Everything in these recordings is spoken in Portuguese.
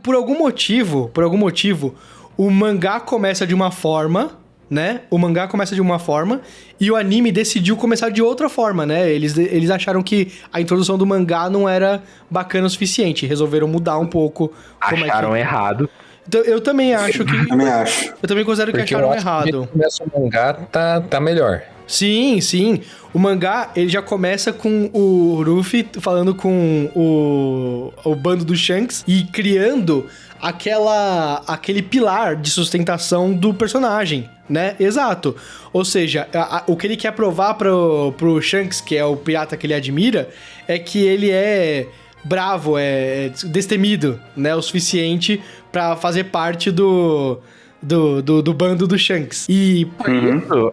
Por algum motivo, o mangá começa de uma forma, né? O mangá começa de uma forma e o anime decidiu começar de outra forma, né? Eles acharam que a introdução do mangá não era bacana o suficiente, resolveram mudar um pouco. Acharam errado. Então, eu também acho que... Também acho. Eu também considero que Porque acharam eu acho errado. Que o começa o mangá tá melhor. Sim. O mangá, ele já começa com o Luffy falando com o bando do Shanks e criando aquele pilar de sustentação do personagem, né? Exato. Ou seja, o que ele quer provar pro Shanks, que é o pirata que ele admira, é que ele é bravo, é destemido, né? O suficiente pra fazer parte do bando do Shanks. E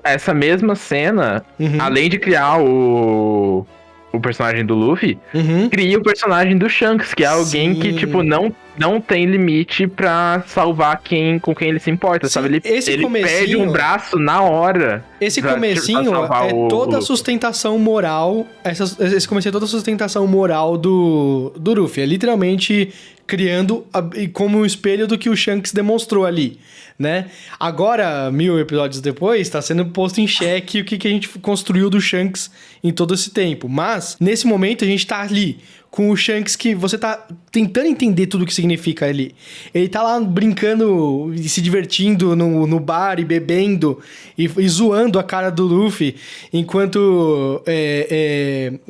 essa mesma cena, além de criar o personagem do Luffy, cria o personagem do Shanks, que é alguém que, tipo, não tem limite pra salvar com quem ele se importa, sabe? Ele perde um braço na hora. Esse comecinho é toda a sustentação moral. Esse comecinho é toda a sustentação moral do Luffy. É literalmente criando como um espelho do que o Shanks demonstrou ali, né? Agora, 1000 episódios depois, tá sendo posto em xeque o que a gente construiu do Shanks em todo esse tempo. Mas, nesse momento, a gente tá ali com o Shanks que você tá tentando entender tudo o que significa ali. Ele tá lá brincando e se divertindo no bar e bebendo e zoando a cara do Luffy enquanto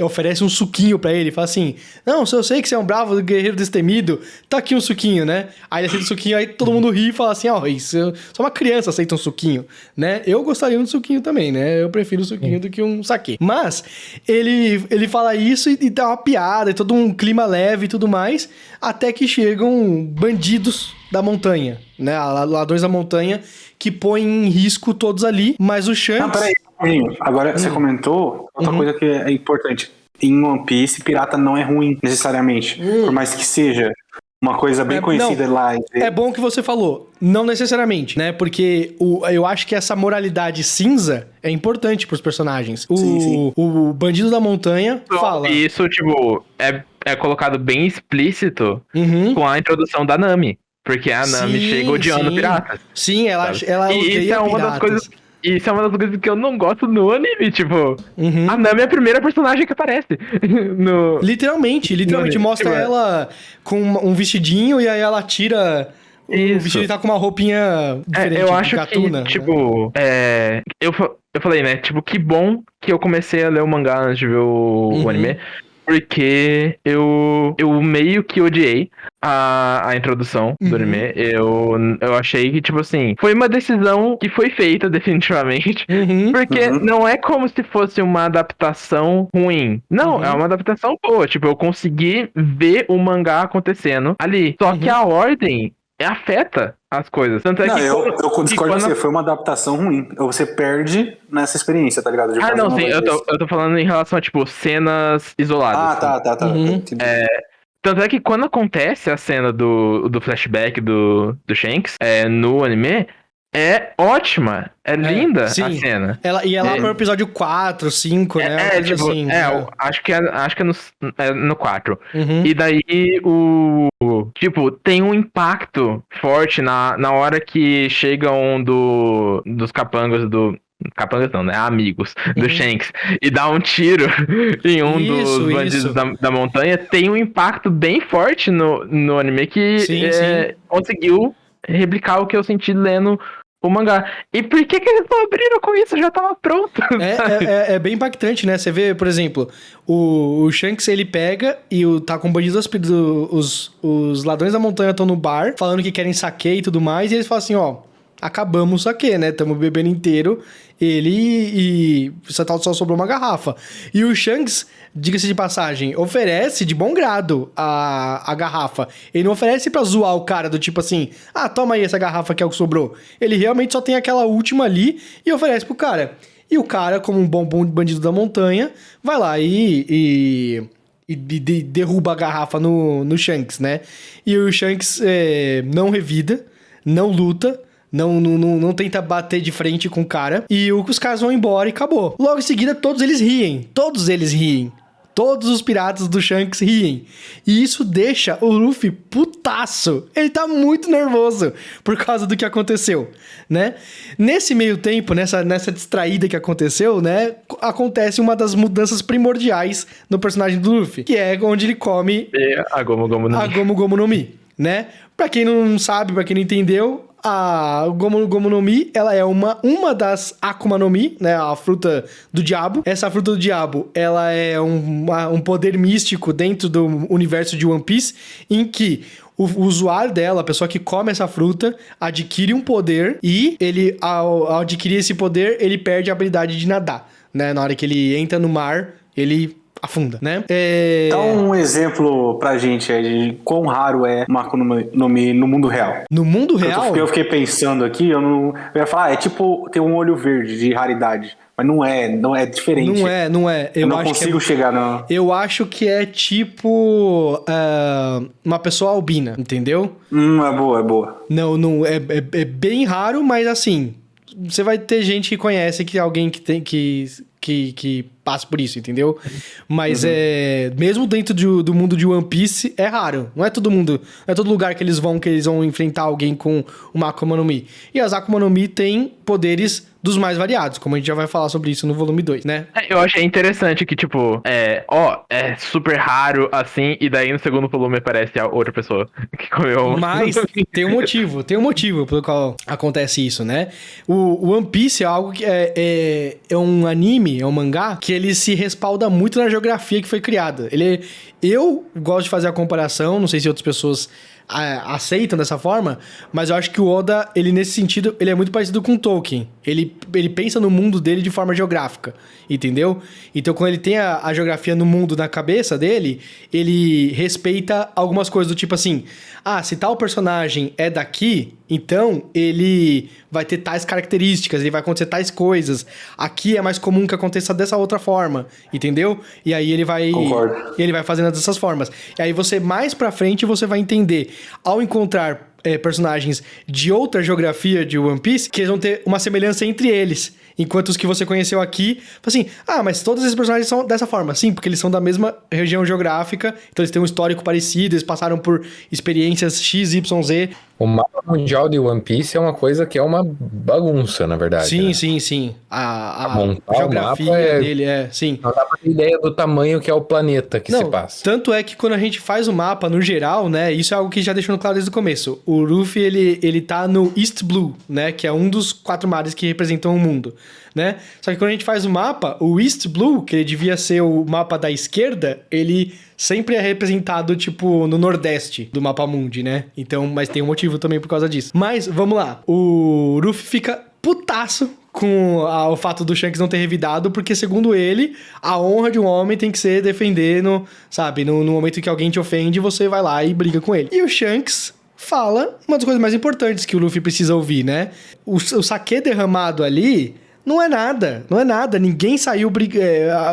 oferece um suquinho pra ele. Fala assim, não, se eu sei que você é um bravo guerreiro destemido, tá aqui um suquinho, né? Aí ele aceita o suquinho, aí todo mundo ri e fala assim, isso, só uma criança aceita um suquinho, né? Eu gostaria de um suquinho também, né? Eu prefiro um suquinho do que um saquê. Mas ele fala isso e dá uma piada e todo um clima leve e tudo mais, até que chegam bandidos da montanha, né? Ladrões da montanha que põem em risco todos ali, mas o Shanks... Peraí, agora você comentou outra coisa que é importante. Em One Piece, pirata não é ruim, necessariamente. Por mais que seja uma coisa bem conhecida lá. É bom que você falou, não necessariamente, né? Porque eu acho que essa moralidade cinza é importante pros personagens. Sim. O bandido da montanha fala... E isso, tipo, é colocado bem explícito com a introdução da Nami. Porque a Nami chega odiando piratas. Sim, ela odeia isso é uma piratas. das coisas... Isso é uma das coisas que eu não gosto no anime, tipo... A Nami é a primeira personagem que aparece. Literalmente mostra ela com um vestidinho e aí ela tira... O vestido tá com uma roupinha diferente. Eu acho Gatuna, que, tipo... Eu falei, né? Tipo, que bom que eu comecei a ler o mangá antes de ver o anime. Porque eu meio que odiei a introdução do anime. Eu achei que, tipo assim, foi uma decisão que foi feita definitivamente. Porque não é como se fosse uma adaptação ruim. Não, é uma adaptação boa. Tipo, eu consegui ver o mangá acontecendo ali. Só que a ordem afeta as coisas. Tanto é que eu discordo com você, foi uma adaptação ruim. Você perde nessa experiência, tá ligado? Não, sim, eu tô falando em relação a, tipo, cenas isoladas. Tá. Tanto é que quando acontece a cena do flashback do Shanks no anime, é ótima, é linda a cena. Ela ia lá pro episódio 4, 5, né? Tipo, assim, acho que é no 4. E daí tipo, tem um impacto forte na hora que chegam dos capangas Capangas não, né? Amigos do Shanks. E dá um tiro em dos bandidos da montanha. Tem um impacto bem forte no anime que conseguiu replicar o que eu senti lendo o mangá. E por que eles não abriram com isso? Já tava pronto. É bem impactante, né? Você vê, por exemplo, o Shanks, ele pega e tá com bandidos, os ladrões da montanha estão no bar, falando que querem saque e tudo mais, e eles falam assim, acabamos o saque, né? Tamo bebendo inteiro. E só sobrou uma garrafa. E o Shanks, diga-se de passagem, oferece de bom grado a garrafa. Ele não oferece pra zoar o cara do tipo assim, toma aí essa garrafa que é o que sobrou. Ele realmente só tem aquela última ali e oferece pro cara. E o cara, como um bom bandido da montanha, vai lá e derruba a garrafa no Shanks, né? E o Shanks não revida, não luta, não tenta bater de frente com o cara. E os caras vão embora e acabou. Logo em seguida, todos eles riem. Todos os piratas do Shanks riem. E isso deixa o Luffy putaço. Ele tá muito nervoso por causa do que aconteceu, né? Nesse meio tempo, nessa distraída que aconteceu, né? Acontece uma das mudanças primordiais no personagem do Luffy, que é onde ele come a Gomu Gomu no Mi. A Gomu Gomu no Mi, né? Pra quem não sabe, pra quem não entendeu, a Gomu Gomu no Mi, ela é uma das Akuma no Mi, né? A fruta do diabo. Essa fruta do diabo, ela é um poder místico dentro do universo de One Piece, em que o usuário dela, a pessoa que come essa fruta, adquire um poder e ele, ao adquirir esse poder, ele perde a habilidade de nadar, né? Na hora que ele entra no mar, ele afunda, né? Dá um exemplo pra gente aí de quão raro é uma Akuma no Mi no mundo real. No mundo real? Porque eu fiquei pensando aqui, eu ia falar, é tipo ter um olho verde de raridade. Mas não é diferente. Não é. Eu não consigo chegar no... Eu acho que é tipo uma pessoa albina, entendeu? É boa. Não, é bem raro, mas assim, você vai ter gente que conhece que alguém que tem que passa por isso, entendeu? Mas mesmo dentro do mundo de One Piece, é raro. Não é todo mundo, não é todo lugar que eles vão enfrentar alguém com uma Akuma no Mi. E as Akuma no Mi têm poderes dos mais variados, como a gente já vai falar sobre isso no volume 2, né? Eu achei interessante que, tipo, é super raro, assim, e daí no segundo volume aparece a outra pessoa que comeu. Mas tem um motivo pelo qual acontece isso, né? O One Piece é algo que é um anime, é um mangá, que ele se respalda muito na geografia que foi criada. Eu gosto de fazer a comparação, não sei se outras pessoas aceitam dessa forma, mas eu acho que o Oda, ele nesse sentido, ele é muito parecido com o Tolkien. Ele pensa no mundo dele de forma geográfica, entendeu? Então, quando ele tem a geografia no mundo na cabeça dele, ele respeita algumas coisas do tipo assim, se tal personagem é daqui, então ele vai ter tais características, ele vai acontecer tais coisas. Aqui é mais comum que aconteça dessa outra forma, entendeu? E aí ele vai... Concordo. Ele vai fazendo dessas formas. E aí você, mais pra frente, você vai entender, ao encontrar personagens de outra geografia de One Piece, que eles vão ter uma semelhança entre eles. Enquanto os que você conheceu aqui, assim, mas todos esses personagens são dessa forma. Sim, porque eles são da mesma região geográfica, então eles têm um histórico parecido, eles passaram por experiências X, Y, Z. O mapa mundial de One Piece é uma coisa que é uma bagunça, na verdade. Sim, né? sim. A geografia dele sim. Não dá pra ter ideia do tamanho que é o planeta que se passa. Tanto é que quando a gente faz o mapa, no geral, né, isso é algo que já deixou claro desde o começo. O Luffy, ele tá no East Blue, né, que é um dos 4 mares que representam o mundo, né? Só que quando a gente faz o mapa, o East Blue, que ele devia ser o mapa da esquerda, ele sempre é representado, tipo, no nordeste do mapa mundi, né? Então, mas tem um motivo também por causa disso. Mas, vamos lá. O Luffy fica putaço com o fato do Shanks não ter revidado, porque, segundo ele, a honra de um homem tem que ser defendendo, sabe? No momento que alguém te ofende, você vai lá e briga com ele. E o Shanks fala uma das coisas mais importantes que o Luffy precisa ouvir, né? O saquê derramado ali... Não é nada. Ninguém saiu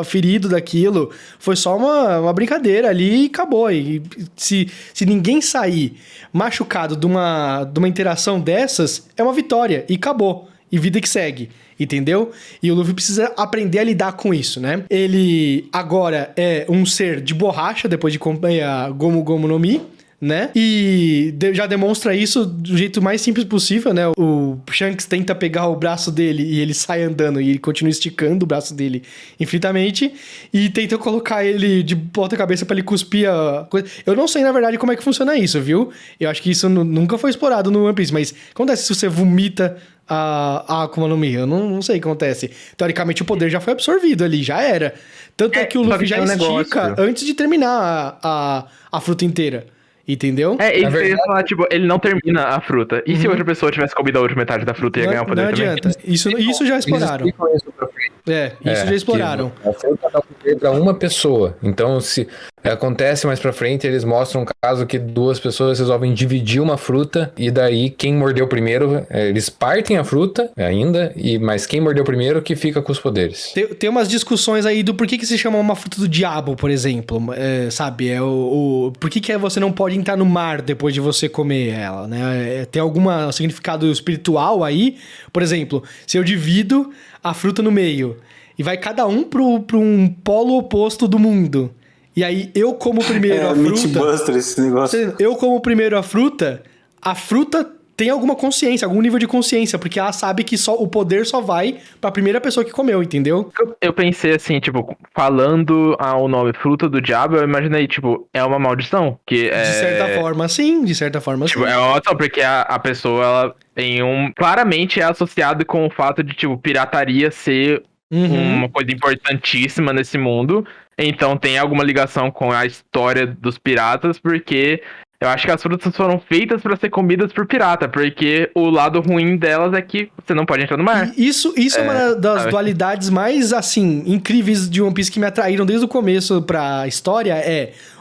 ferido daquilo. Foi só uma brincadeira ali e acabou. E se ninguém sair machucado de uma interação dessas, é uma vitória. E acabou. E vida que segue. Entendeu? E o Luffy precisa aprender a lidar com isso, né? Ele agora é um ser de borracha, depois de comer a Gomu Gomu no Mi, né? E já demonstra isso do jeito mais simples possível, né? O Shanks tenta pegar o braço dele e ele sai andando e ele continua esticando o braço dele infinitamente e tenta colocar ele de ponta cabeça pra ele cuspir a coisa. Eu não sei, na verdade, como é que funciona isso, viu? Eu acho que isso nunca foi explorado no One Piece, mas acontece se você vomita a Akuma no Mi? Eu não sei o que acontece. Teoricamente, o poder já foi absorvido ali, já era. Tanto é que o Luffy já estica antes de terminar a fruta inteira. Entendeu? Isso que eu ia falar, tipo, ele não termina a fruta. E se outra pessoa tivesse comido a outra metade da fruta, ia ganhar o poder também? Não adianta. Isso já exploraram. Isso já exploraram. A fruta dá poder pra uma pessoa. Então, se acontece mais pra frente, eles mostram um caso que 2 pessoas resolvem dividir uma fruta e daí quem mordeu primeiro, eles partem a fruta ainda, mas quem mordeu primeiro que fica com os poderes. Tem umas discussões aí do porquê que se chama uma fruta do diabo, por exemplo, sabe? Por que você não pode entrar no mar depois de você comer ela, né? Tem algum significado espiritual aí? Por exemplo, se eu divido a fruta no meio E vai cada um pra um polo oposto do mundo. E aí, eu como primeiro a fruta... Mythbuster esse negócio. Eu como primeiro a fruta tem alguma consciência, algum nível de consciência, porque ela sabe que o poder só vai pra primeira pessoa que comeu, entendeu? Eu pensei assim, tipo, falando o nome Fruta do Diabo, eu imaginei, tipo, é uma maldição. Que De certa forma, sim. Tipo, é uma maldição, porque a pessoa, ela tem claramente é associado com o fato de, tipo, pirataria ser uma coisa importantíssima nesse mundo. Então tem alguma ligação com a história dos piratas, porque... Eu acho que as frutas foram feitas pra ser comidas por pirata, porque o lado ruim delas é que você não pode entrar no mar. Isso é uma das dualidades mais, assim, incríveis de One Piece que me atraíram desde o começo pra história,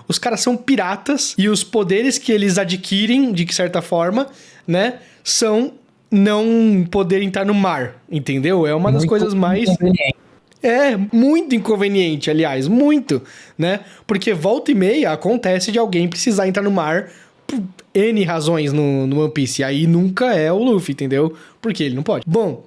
os caras são piratas e os poderes que eles adquirem, de certa forma, né, são não poder entrar no mar, entendeu? É uma das coisas mais... É, muito inconveniente, aliás, muito, né? Porque volta e meia acontece de alguém precisar entrar no mar por N razões no One Piece. E aí nunca é o Luffy, entendeu? Porque ele não pode. Bom,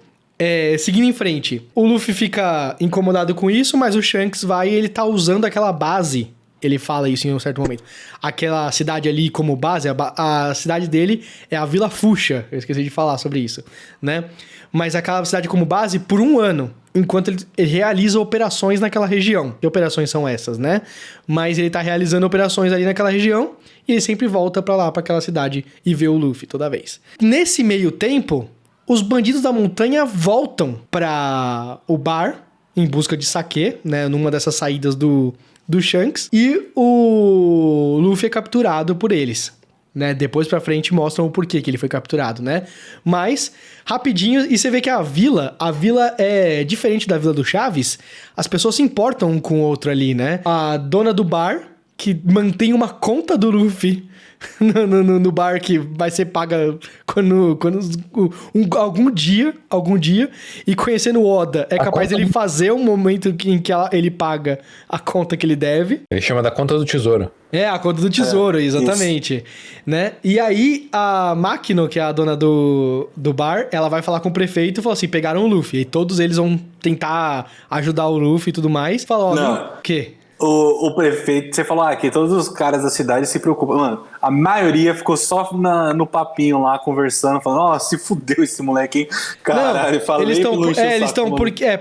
seguindo em frente, o Luffy fica incomodado com isso, mas o Shanks vai e ele tá usando aquela base. Ele fala isso em um certo momento. Aquela cidade ali como base, a cidade dele é a Vila Fuxa. Eu esqueci de falar sobre isso, né? Mas aquela cidade como base por 1 ano, enquanto ele realiza operações naquela região. Que operações são essas, né? Mas ele tá realizando operações ali naquela região e ele sempre volta pra lá, pra aquela cidade e vê o Luffy toda vez. Nesse meio tempo, os bandidos da montanha voltam pra o bar em busca de saquê, né? Numa dessas saídas do Shanks. E o Luffy é capturado por eles, né? Depois pra frente mostram o porquê que ele foi capturado, né? Mas, rapidinho, e você vê que a vila é diferente da vila do Chaves. As pessoas se importam um com o outro ali, né? A dona do bar, que mantém uma conta do Luffy no bar que vai ser paga algum dia, e conhecendo o Oda, é capaz dele fazer um momento em que ele paga a conta que ele deve. Ele chama da conta do tesouro. A conta do tesouro, exatamente. Né? E aí, a Makino, que é a dona do bar, ela vai falar com o prefeito e fala assim, pegaram o Luffy. E todos eles vão tentar ajudar o Luffy e tudo mais. Fala, o quê? O prefeito, você falou que todos os caras da cidade se preocupam. Mano, a maioria ficou só no papinho lá, conversando, falando, se fudeu esse moleque, hein? Caralho, eles estão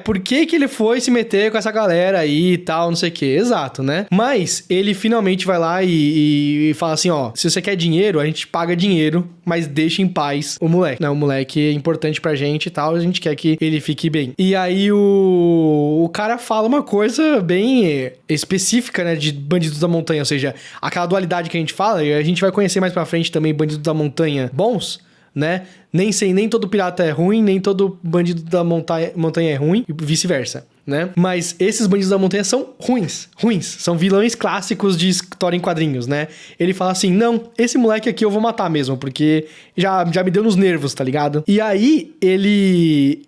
por que ele foi se meter com essa galera aí e tal, não sei o que, exato, né? Mas ele finalmente vai lá e fala assim, se você quer dinheiro, a gente paga dinheiro, mas deixa em paz o moleque, né? O moleque é importante pra gente e tal, a gente quer que ele fique bem. E aí o cara fala uma coisa bem específica, né, de Bandidos da Montanha, ou seja, aquela dualidade que a gente fala, e a gente vai conhecer mais pra frente também Bandidos da Montanha bons, né? Nem todo pirata é ruim, nem todo bandido da montanha é ruim, e vice-versa, né? Mas esses bandidos da montanha são ruins. São vilões clássicos de história em quadrinhos, né? Ele fala assim, não, esse moleque aqui eu vou matar mesmo, porque já me deu nos nervos, tá ligado? E aí, ele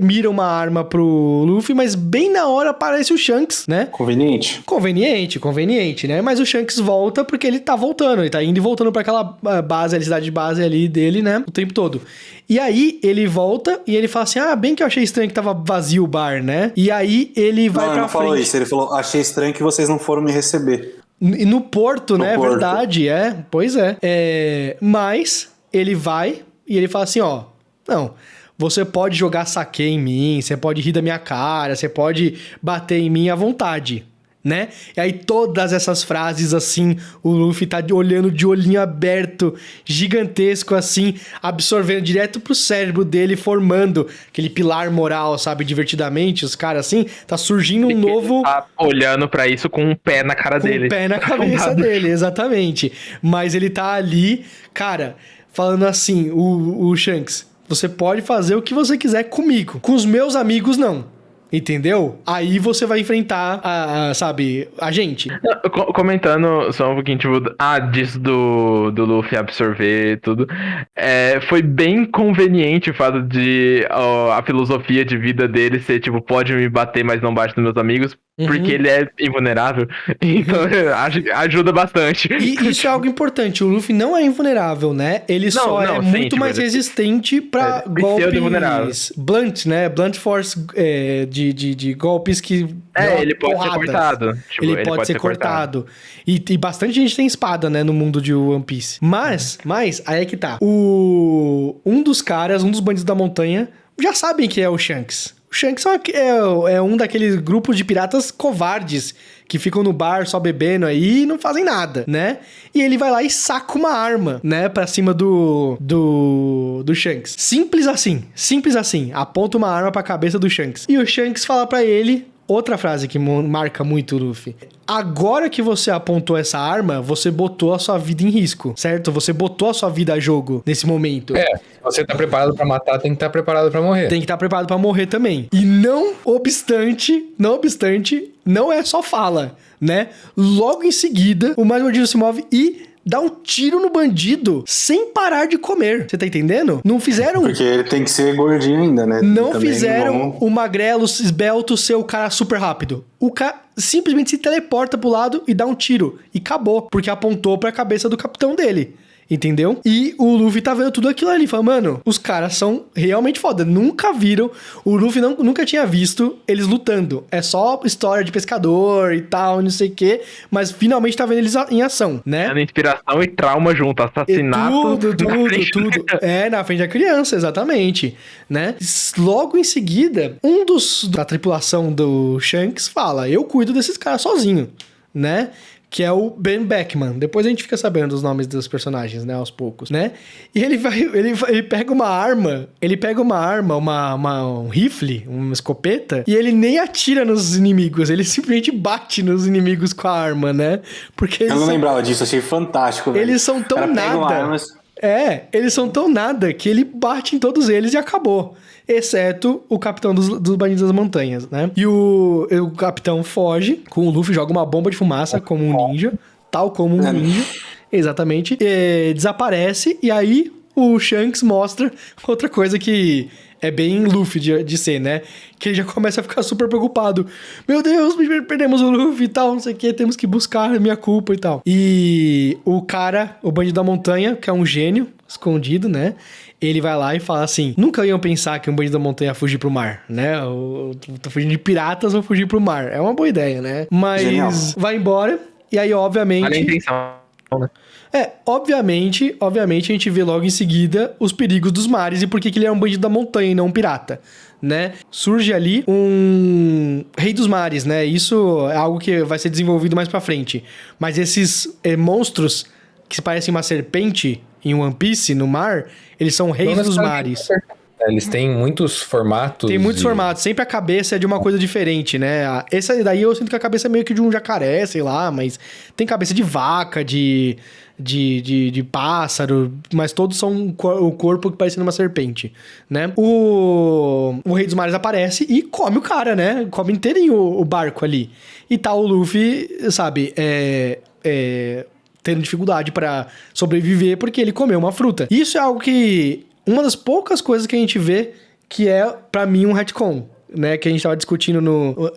mira uma arma pro Luffy, mas bem na hora aparece o Shanks, né? Conveniente, né? Mas o Shanks volta porque ele tá voltando, ele tá indo e voltando pra aquela base, a cidade de base ali dele, né? O tempo todo. E aí, ele volta e ele fala assim, bem que eu achei estranho que tava vazio o bar, né? E aí, ele vai pra frente. Não falou isso, ele falou, achei estranho que vocês não foram me receber. E no porto, né? Porto. Verdade, pois é. Mas, ele vai e ele fala assim, não, você pode jogar saque em mim, você pode rir da minha cara, você pode bater em mim à vontade, né? E aí todas essas frases assim, o Luffy tá olhando de olhinho aberto, gigantesco assim, absorvendo direto pro cérebro dele, formando aquele pilar moral, sabe, divertidamente, os caras assim, tá surgindo um novo... Ele tá olhando pra isso com um pé na cara dele. Com um pé na cabeça dele, exatamente. Mas ele tá ali, cara, falando assim, o Shanks, você pode fazer o que você quiser comigo, com os meus amigos não. Entendeu? Aí você vai enfrentar a gente. Comentando só um pouquinho, tipo, disso do Luffy absorver tudo. Foi bem conveniente o fato de a filosofia de vida dele ser, tipo, pode me bater, mas não bate nos meus amigos. porque ele é invulnerável. Então ajuda bastante. E isso é algo importante, o Luffy não é invulnerável, né? Ele só é muito mais resistente pra golpes blunt, né? Blunt force de golpes que... ele pode ser cortado. Tipo, ele pode ser cortado. E bastante gente tem espada, né, no mundo de One Piece. Mas, aí é que tá. Um dos bandidos da montanha, já sabem que é o Shanks. O Shanks é um daqueles grupos de piratas covardes que ficam no bar só bebendo aí e não fazem nada, né? E ele vai lá e saca uma arma, né? Pra cima do Shanks. Simples assim. Aponta uma arma pra cabeça do Shanks. E o Shanks fala pra ele... Outra frase que marca muito o Luffy. Agora que você apontou essa arma, você botou a sua vida em risco, certo? Você botou a sua vida a jogo nesse momento. Se você tá preparado pra matar, tem que estar preparado pra morrer. Tem que estar preparado pra morrer também. E não obstante, não é só fala, né? Logo em seguida, o mais bandido se move e... dá um tiro no bandido sem parar de comer. Você tá entendendo? Não fizeram... Porque ele tem que ser gordinho ainda, né? Não fizeram o magrelo esbelto ser o cara super rápido. O cara simplesmente se teleporta pro lado e dá um tiro. E acabou. Porque apontou pra cabeça do capitão dele. Entendeu? E o Luffy tá vendo tudo aquilo ali. Fala, mano, os caras são realmente foda. Nunca viram. O Luffy nunca tinha visto eles lutando. É só história de pescador e tal, não sei o quê. Mas finalmente tá vendo eles em ação, né? Inspiração e trauma junto. Assassinato. Tudo. Na frente da criança, exatamente. Né? Logo em seguida, da tripulação do Shanks fala, eu cuido desses caras sozinho, né? Que é o Ben Beckman. Depois a gente fica sabendo os nomes dos personagens, né, aos poucos, né? E ele pega uma arma, um rifle, uma escopeta, e ele nem atira nos inimigos, ele simplesmente bate nos inimigos com a arma, né? Porque eu não lembrava disso, achei fantástico, velho. Eles são tão nada. Eles são tão nada que ele bate em todos eles e acabou. Exceto o capitão dos bandidos das montanhas, né? E o capitão foge com o Luffy, joga uma bomba de fumaça como um ninja, tal como um ninja, exatamente, desaparece, e aí o Shanks mostra outra coisa que é bem Luffy de ser, né? Que ele já começa a ficar super preocupado. Meu Deus, perdemos o Luffy e tal, não sei o que, temos que buscar a minha culpa e tal. E o bandido da montanha, que é um gênio escondido, né? Ele vai lá e fala assim, nunca iam pensar que um bandido da montanha ia fugir pro mar, né? Eu tô fugindo de piratas, vou fugir pro mar. É uma boa ideia, né? Mas genial. Vai embora, e aí, obviamente... Olha a intenção, né? Obviamente, a gente vê logo em seguida os perigos dos mares e por que ele é um bandido da montanha e não um pirata, né? Surge ali um rei dos mares, né? Isso é algo que vai ser desenvolvido mais pra frente. Mas esses monstros que se parecem uma serpente em One Piece, no mar, eles são reis dos mares. Eles têm muitos formatos. Tem muitos formatos. Sempre a cabeça é de uma coisa diferente, né? Essa daí eu sinto que a cabeça é meio que de um jacaré, sei lá, mas tem cabeça de vaca, de pássaro, mas todos são o corpo que parecendo uma serpente, né? O Rei dos Mares aparece e come o cara, né? Come inteirinho o barco ali. E tá o Luffy, sabe, tendo dificuldade pra sobreviver porque ele comeu uma fruta. Isso é algo que... Uma das poucas coisas que a gente vê que é, pra mim, um retcon, né? Que a gente tava discutindo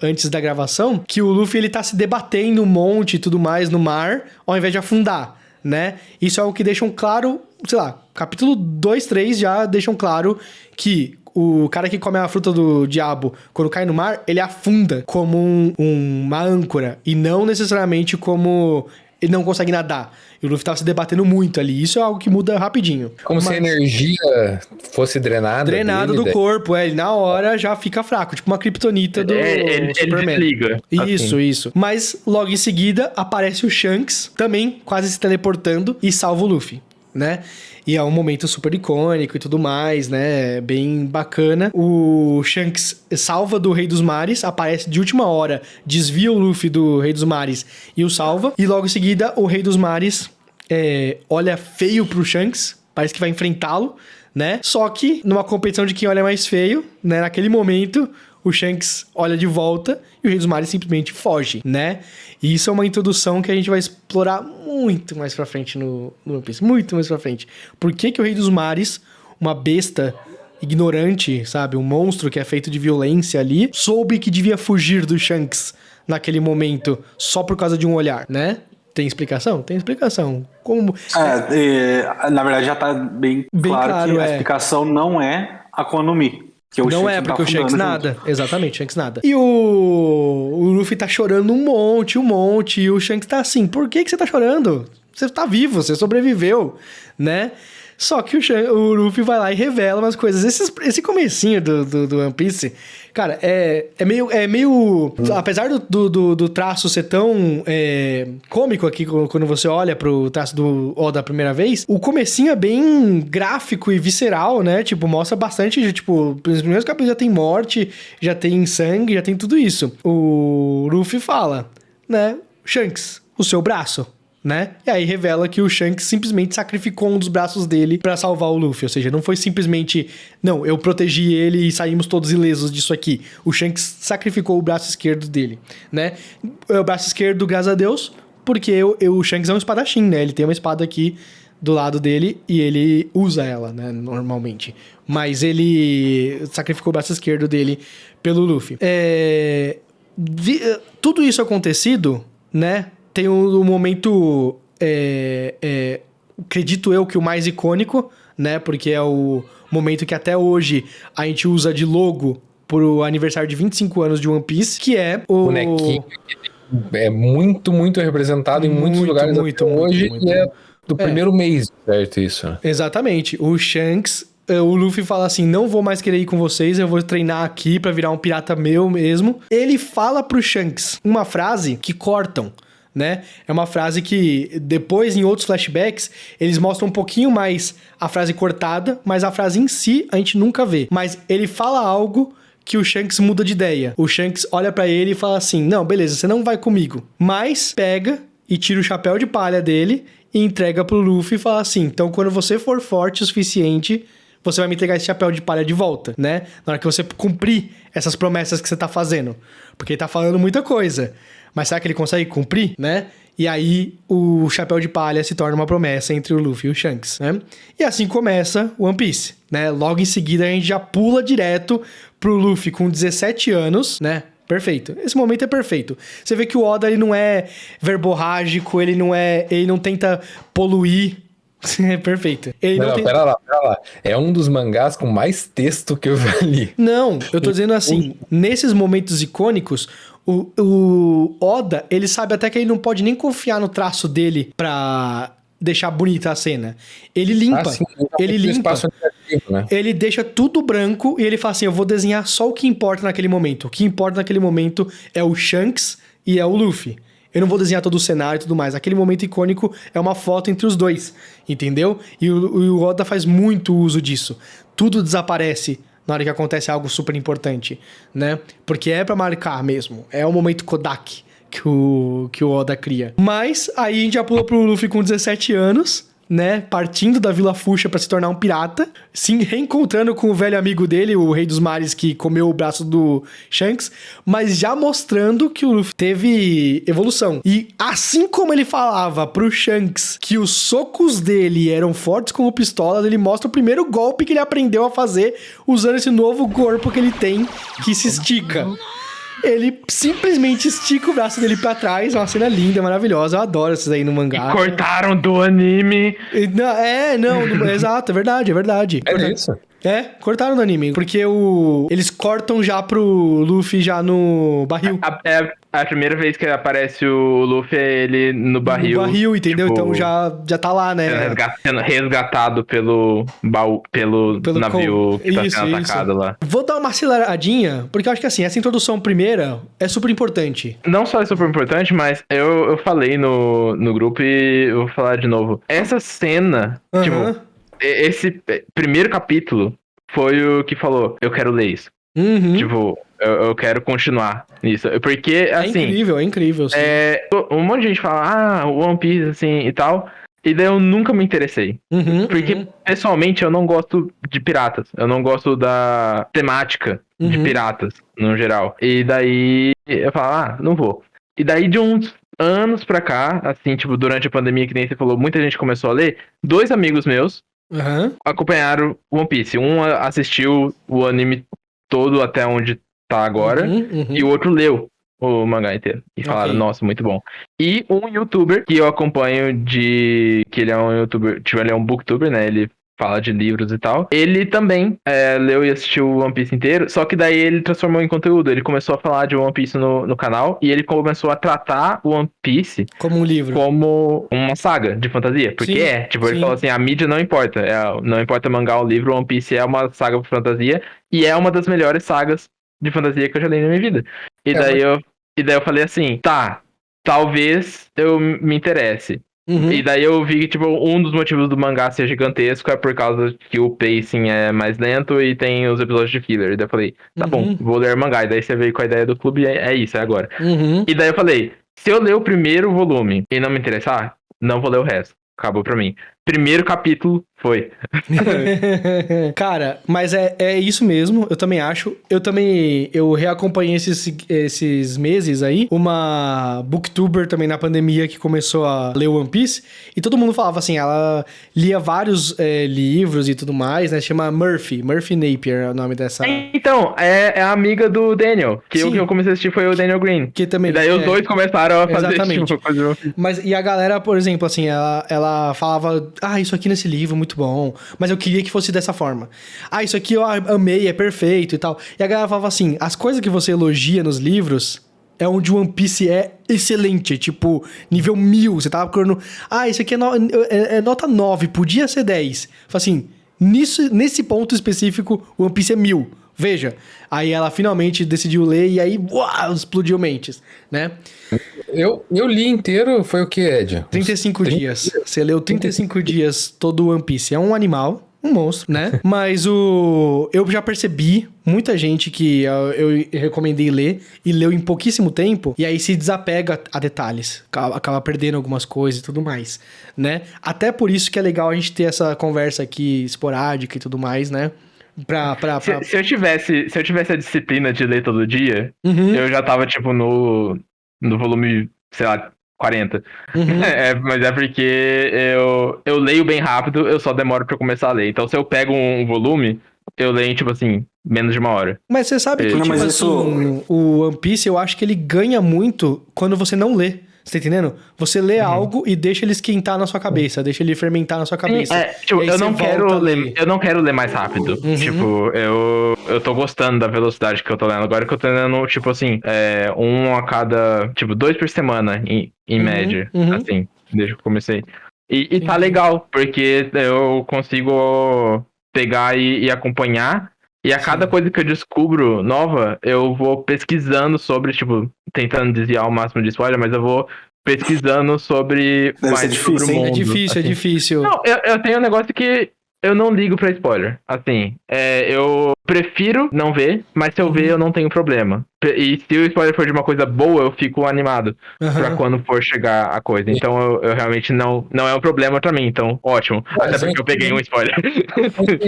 antes da gravação, que o Luffy, ele tá se debatendo um monte e tudo mais no mar, ao invés de afundar, né? Isso é algo que deixam claro, sei lá, capítulo 2, 3 já deixam claro que o cara que come a fruta do diabo, quando cai no mar, ele afunda como uma âncora, e não necessariamente como... ele não consegue nadar. E o Luffy tava se debatendo muito ali. Isso é algo que muda rapidinho. Como se a energia fosse drenada. Drenada do corpo, ele na hora já fica fraco. Tipo uma kryptonita do Superman. Ele desliga. Isso. Mas logo em seguida aparece o Shanks, também quase se teleportando, e salva o Luffy, né? E é um momento super icônico e tudo mais, né? Bem bacana. O Shanks salva do Rei dos Mares, aparece de última hora, desvia o Luffy do Rei dos Mares e o salva. E logo em seguida, o Rei dos Mares olha feio pro Shanks, parece que vai enfrentá-lo, né? Só que, numa competição de quem olha mais feio, né? Naquele momento, o Shanks olha de volta e o Rei dos Mares simplesmente foge, né? E isso é uma introdução que a gente vai explorar muito mais pra frente no One Piece. Muito mais pra frente. Por que o Rei dos Mares, uma besta ignorante, sabe? Um monstro que é feito de violência ali, soube que devia fugir do Shanks, naquele momento só por causa de um olhar, né? Tem explicação? Tem explicação. Como... na verdade já tá bem claro que a explicação não é a Akuma no Mi. Não é, porque o Shanks nada. Exatamente, o Shanks nada. E o Luffy tá chorando um monte, e o Shanks tá assim, por que você tá chorando? Você tá vivo, você sobreviveu, né? Só que o Luffy vai lá e revela umas coisas. Esse comecinho do One Piece, cara, é meio... Apesar do traço ser tão cômico aqui, quando você olha pro traço do Oda a primeira vez, o comecinho é bem gráfico e visceral, né? Tipo, mostra bastante, tipo, nos primeiros capítulos já tem morte, já tem sangue, já tem tudo isso. O Luffy fala, né? Shanks, o seu braço. Né? E aí revela que o Shanks simplesmente sacrificou um dos braços dele pra salvar o Luffy. Ou seja, não foi simplesmente... Não, eu protegi ele e saímos todos ilesos disso aqui. O Shanks sacrificou o braço esquerdo dele, né? O braço esquerdo, graças a Deus, porque o Shanks é um espadachim, né? Ele tem uma espada aqui do lado dele e ele usa ela, né? Normalmente. Mas ele sacrificou o braço esquerdo dele pelo Luffy. Tudo isso acontecido, né? Tem um momento, acredito eu, que o mais icônico, né? Porque é o momento que até hoje a gente usa de logo pro aniversário de 25 anos de One Piece, que é o... bonequinho é muito, muito representado em muitos lugares até hoje, e é do primeiro mês, certo isso? Né? Exatamente. O Shanks... O Luffy fala assim, não vou mais querer ir com vocês, eu vou treinar aqui pra virar um pirata meu mesmo. Ele fala pro Shanks uma frase que cortam, né? É uma frase que depois, em outros flashbacks, eles mostram um pouquinho mais a frase cortada, mas a frase em si a gente nunca vê. Mas ele fala algo que o Shanks muda de ideia. O Shanks olha pra ele e fala assim, não, beleza, você não vai comigo. Mas pega e tira o chapéu de palha dele e entrega pro Luffy e fala assim, então quando você for forte o suficiente, você vai me entregar esse chapéu de palha de volta, né? Na hora que você cumprir essas promessas que você tá fazendo. Porque ele tá falando muita coisa. Mas será que ele consegue cumprir, né? E aí, o chapéu de palha se torna uma promessa entre o Luffy e o Shanks, né? E assim começa o One Piece, né? Logo em seguida, a gente já pula direto pro Luffy com 17 anos, né? Perfeito. Esse momento é perfeito. Você vê que o Oda, ele não é verborrágico, ele não tenta poluir. É perfeito. Pera lá. É um dos mangás com mais texto que eu já li. Não, eu tô dizendo assim, nesses momentos icônicos... O Oda, ele sabe até que ele não pode nem confiar no traço dele pra deixar bonita a cena. Ele limpa. Ele limpa. Né? Ele deixa tudo branco e ele fala assim, eu vou desenhar só o que importa naquele momento. O que importa naquele momento é o Shanks e é o Luffy. Eu não vou desenhar todo o cenário e tudo mais. Aquele momento icônico é uma foto entre os dois, entendeu? E o Oda faz muito uso disso. Tudo desaparece na hora que acontece algo super importante, né? Porque é pra marcar mesmo. É o momento Kodak que o Oda cria. Mas aí a gente já pula pro Luffy com 17 anos, né? Partindo da Vila Fuxa pra se tornar um pirata. Se reencontrando com o velho amigo dele, o Rei dos Mares, que comeu o braço do Shanks. Mas já mostrando que o Luffy teve evolução. E assim como ele falava pro Shanks que os socos dele eram fortes como pistolas, ele mostra o primeiro golpe que ele aprendeu a fazer usando esse novo corpo que ele tem, que se estica. Ele simplesmente estica o braço dele pra trás. É uma cena linda, maravilhosa. Eu adoro isso aí no mangá. E cortaram do anime. Exato, é verdade. É isso? Cortaram do anime. Porque eles cortam já pro Luffy já no barril. A primeira vez que aparece o Luffy é ele no barril. No barril, entendeu? Tipo, então já tá lá, né? Sendo resgatado pelo navio que tá sendo atacado lá. Vou dar uma aceleradinha, porque eu acho que assim, essa introdução primeira é super importante. Não só é super importante, mas eu falei no grupo e eu vou falar de novo. Essa cena, tipo, esse primeiro capítulo foi o que falou, eu quero ler isso. Tipo, eu quero continuar nisso. Porque, assim... É incrível. Sim. Um monte de gente fala, One Piece, assim, e tal. E daí eu nunca me interessei. Porque, pessoalmente, eu não gosto de piratas. Eu não gosto da temática de piratas, no geral. E daí eu falo, não vou. E daí de uns anos pra cá, assim, tipo, durante a pandemia, que nem você falou, muita gente começou a ler. 2 amigos meus acompanharam One Piece. Um assistiu o anime todo até onde tá agora, e o outro leu o mangá inteiro. E falaram, Ok. nossa, muito bom. E um youtuber que eu acompanho que ele é um youtuber, tipo, ele é um booktuber, né? Ele fala de livros e tal. Ele também leu e assistiu o One Piece inteiro, só que daí ele transformou em conteúdo. Ele começou a falar de One Piece no canal e ele começou a tratar o One Piece Como um livro. como uma saga de fantasia. Porque Sim, tipo, ele sim. falou assim, a mídia não importa. Não importa mangá ou livro, One Piece é uma saga de fantasia e é uma das melhores sagas de fantasia que eu já li na minha vida. E daí eu falei assim, tá, talvez eu me interesse. Uhum. E daí eu vi que, tipo, um dos motivos do mangá ser gigantesco é por causa que o pacing é mais lento e tem os episódios de filler. E daí eu falei, tá bom, vou ler mangá. E daí você veio com a ideia do clube e é isso, é agora. Uhum. E daí eu falei, se eu ler o primeiro volume e não me interessar, não vou ler o resto. Acabou pra mim. Primeiro capítulo foi. Cara, mas é isso mesmo, eu também acho. Eu reacompanhei esses meses aí, uma booktuber também na pandemia que começou a ler One Piece, e todo mundo falava assim, ela lia vários livros e tudo mais, né? Chama Murphy Napier é o nome dessa... Então, é a amiga do Daniel, que Sim. o que eu comecei a assistir foi o Daniel Green. Que também, e daí os dois começaram a fazer exatamente. tipo, coisa... Mas, e a galera, por exemplo, assim, ela falava, isso aqui nesse livro é muito bom, mas eu queria que fosse dessa forma. Isso aqui eu amei, é perfeito e tal. E a galera falava assim, as coisas que você elogia nos livros é onde One Piece é excelente, tipo, nível 1000. Você tava procurando, isso aqui é nota 9, podia ser 10. Fala assim, nesse ponto específico, One Piece é 1000. Veja, aí ela finalmente decidiu ler e aí, explodiu mentes, né? Eu li inteiro, foi o que, Ed? 35 dias. Você leu 35 dias todo o One Piece. É um animal, um monstro, né? Mas eu já percebi muita gente que eu recomendei ler e leu em pouquíssimo tempo e aí se desapega a detalhes. Acaba perdendo algumas coisas e tudo mais, né? Até por isso que é legal a gente ter essa conversa aqui esporádica e tudo mais, né? Se eu tivesse a disciplina de ler todo dia, eu já tava, tipo, no volume, sei lá, 40. Mas é porque eu leio bem rápido, eu só demoro pra começar a ler. Então, se eu pego um volume, eu leio em, tipo assim, menos de uma hora. Mas você sabe que, o One Piece, eu acho que ele ganha muito quando você não lê. Você tá entendendo? Você lê algo e deixa ele esquentar na sua cabeça, deixa ele fermentar na sua cabeça. Tipo, eu não quero ler mais rápido. Tipo, eu tô gostando da velocidade que eu tô lendo. Agora que eu tô lendo, tipo assim, um a cada, tipo, 2 por semana, em média. Assim, desde que eu comecei. E tá legal, porque eu consigo pegar e acompanhar. E a cada coisa que eu descubro nova, eu vou pesquisando sobre, tipo, tentando desviar o máximo de spoiler, mas eu vou pesquisando sobre sobre o mundo. É difícil. Não, eu tenho um negócio que eu não ligo pra spoiler. Assim, eu prefiro não ver, mas se eu ver, eu não tenho problema. E se o spoiler for de uma coisa boa, eu fico animado pra quando for chegar a coisa. Então eu realmente não é um problema pra mim. Então, ótimo. Até porque eu peguei um spoiler.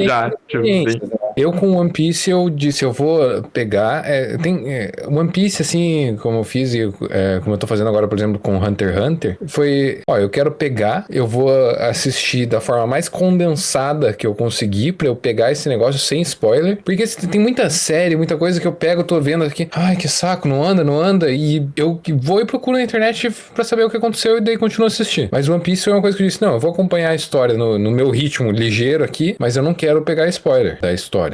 Já, tipo assim. Eu com One Piece, eu disse, eu vou pegar... One Piece, assim, como eu fiz e como eu tô fazendo agora, por exemplo, com Hunter x Hunter, foi... eu quero pegar, eu vou assistir da forma mais condensada que eu conseguir pra eu pegar esse negócio sem spoiler. Porque tem muita série, muita coisa que eu pego, tô vendo aqui, que saco, não anda, e eu vou e procuro na internet pra saber o que aconteceu e daí continuo a assistir. Mas One Piece foi uma coisa que eu disse, não, eu vou acompanhar a história no meu ritmo ligeiro aqui, mas eu não quero pegar spoiler da história.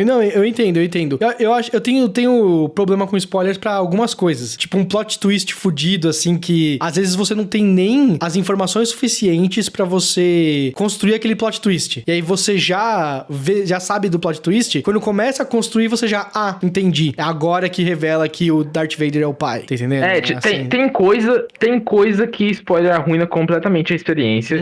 Não, eu entendo. Eu tenho problema com spoilers pra algumas coisas. Tipo um plot twist fudido, assim, que às vezes você não tem nem as informações suficientes pra você construir aquele plot twist. E aí você já sabe do plot twist. Quando começa a construir, você já, entendi. É agora que revela que o Darth Vader é o pai. Tá entendendo? Assim. Tem coisa que spoiler arruina completamente a experiência.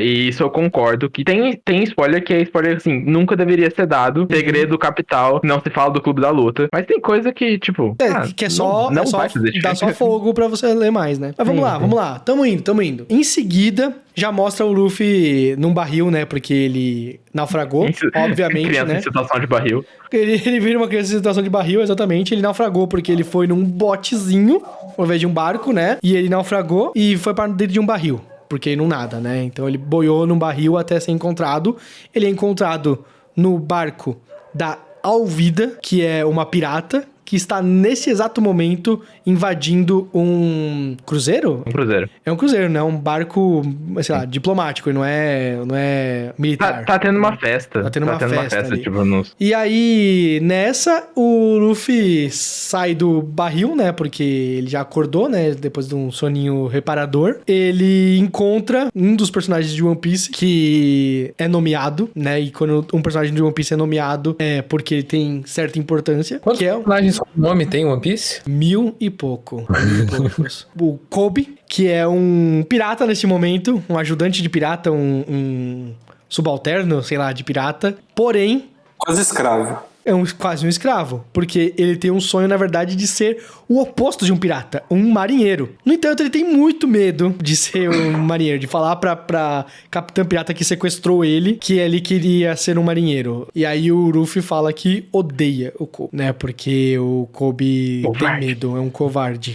E isso eu concordo. Que tem spoiler que é spoiler, assim, nunca deveria ser dado. Segredo capital, não se fala do Clube da Luta. Mas tem coisa que, tipo... que é só dá só fogo pra você ler mais, né? Mas vamos lá. Tamo indo. Em seguida, já mostra o Luffy num barril, né? Porque ele naufragou, obviamente, criança né? em situação de barril. Ele vira uma criança em situação de barril, exatamente. Ele naufragou porque ele foi num botezinho, ao invés de um barco, né? E ele naufragou e foi para dentro de um barril. Porque ele não nada, né? Então ele boiou num barril até ser encontrado. Ele é encontrado no barco da Alvida, que é uma pirata, que está nesse exato momento invadindo um cruzeiro? Um cruzeiro. É um cruzeiro, né? Um barco, sei lá, diplomático, e não é militar. Tá tendo uma festa. Tá tendo uma festa ali. Tipo, nos... E aí, nessa, o Luffy sai do barril, né? Porque ele já acordou, né? Depois de um soninho reparador. Ele encontra um dos personagens de One Piece que é nomeado, né? E quando um personagem de One Piece é nomeado, é porque ele tem certa importância. Quantos que é personagens com nome tem One Piece? 1000 e pouco. 1000 e poucos. O Kobe, que é um pirata nesse momento, um ajudante de pirata, um subalterno, sei lá, de pirata. Porém, Quase escravo. é quase um escravo, porque ele tem um sonho, na verdade, de ser o oposto de um pirata, um marinheiro. No entanto, ele tem muito medo de ser um marinheiro, de falar pra Capitã Pirata que sequestrou ele, que ele queria ser um marinheiro. E aí o Luffy fala que odeia o Kobe, né? Porque o Kobe tem medo, é um covarde.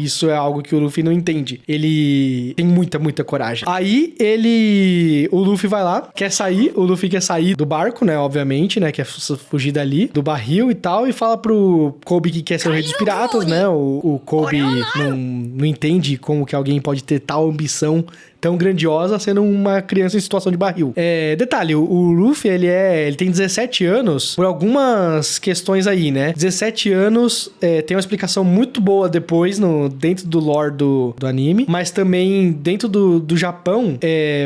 Isso é algo que o Luffy não entende. Ele tem muita coragem. Aí o Luffy vai lá, o Luffy quer sair do barco, né? Obviamente, né? Quer fugir dali, do barril e tal, e fala pro Kobe que quer ser o rei dos piratas, né? O Kobe não entende como que alguém pode ter tal ambição tão grandiosa sendo uma criança em situação de barril. Detalhe, o Luffy, ele tem 17 anos por algumas questões aí, né? 17 anos, tem uma explicação muito boa depois dentro do lore do anime, mas também dentro do Japão,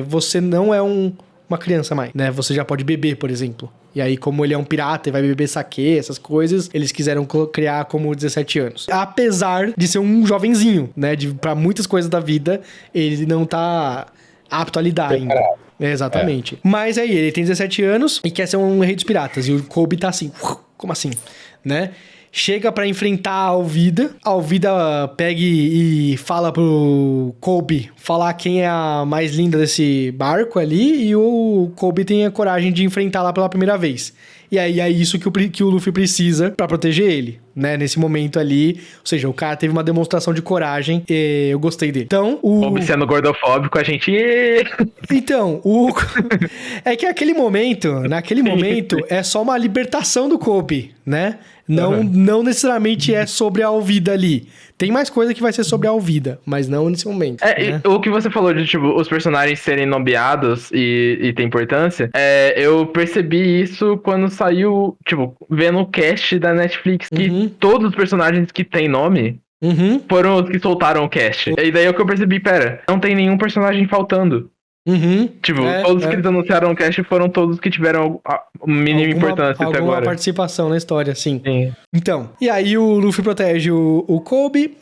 você não é uma criança mais, né? Você já pode beber, por exemplo. E aí, como ele é um pirata e vai beber saquê, essas coisas, eles quiseram criar como 17 anos. Apesar de ser um jovenzinho, né? Pra muitas coisas da vida, ele não tá apto a lidar ainda. Exatamente. Mas aí, ele tem 17 anos e quer ser um rei dos piratas. E o Kobe tá assim, como assim? Né? Chega pra enfrentar a Alvida. A Alvida pega e fala pro Kobe falar quem é a mais linda desse barco ali. E o Kobe tem a coragem de enfrentá-la pela primeira vez. E aí é isso que o Luffy precisa pra proteger ele, né? Nesse momento ali. Ou seja, o cara teve uma demonstração de coragem e eu gostei dele. Então, Kobe sendo gordofóbico, a gente... Então, é que naquele momento, é só uma libertação do Kobe, né? Não necessariamente é sobre a Alvida ali. Tem mais coisa que vai ser sobre a Alvida, mas não nesse momento. Né? O que você falou de, tipo, os personagens serem nomeados e ter importância, eu percebi isso quando saiu, tipo, vendo o cast da Netflix, que todos os personagens que tem nome foram os que soltaram o cast. E daí é o que eu percebi, não tem nenhum personagem faltando. Tipo, todos que eles anunciaram o cast foram todos que tiveram mínima importância até agora. Alguma participação na história, sim. Então, e aí o Luffy protege o Kobe,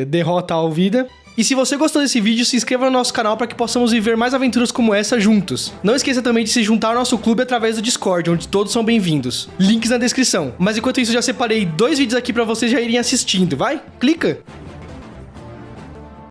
derrota a Alvida. E se você gostou desse vídeo, se inscreva no nosso canal para que possamos viver mais aventuras como essa juntos. Não esqueça também de se juntar ao nosso clube através do Discord, onde todos são bem-vindos. Links na descrição. Mas enquanto isso, já separei 2 vídeos aqui para vocês já irem assistindo. Vai? Clica!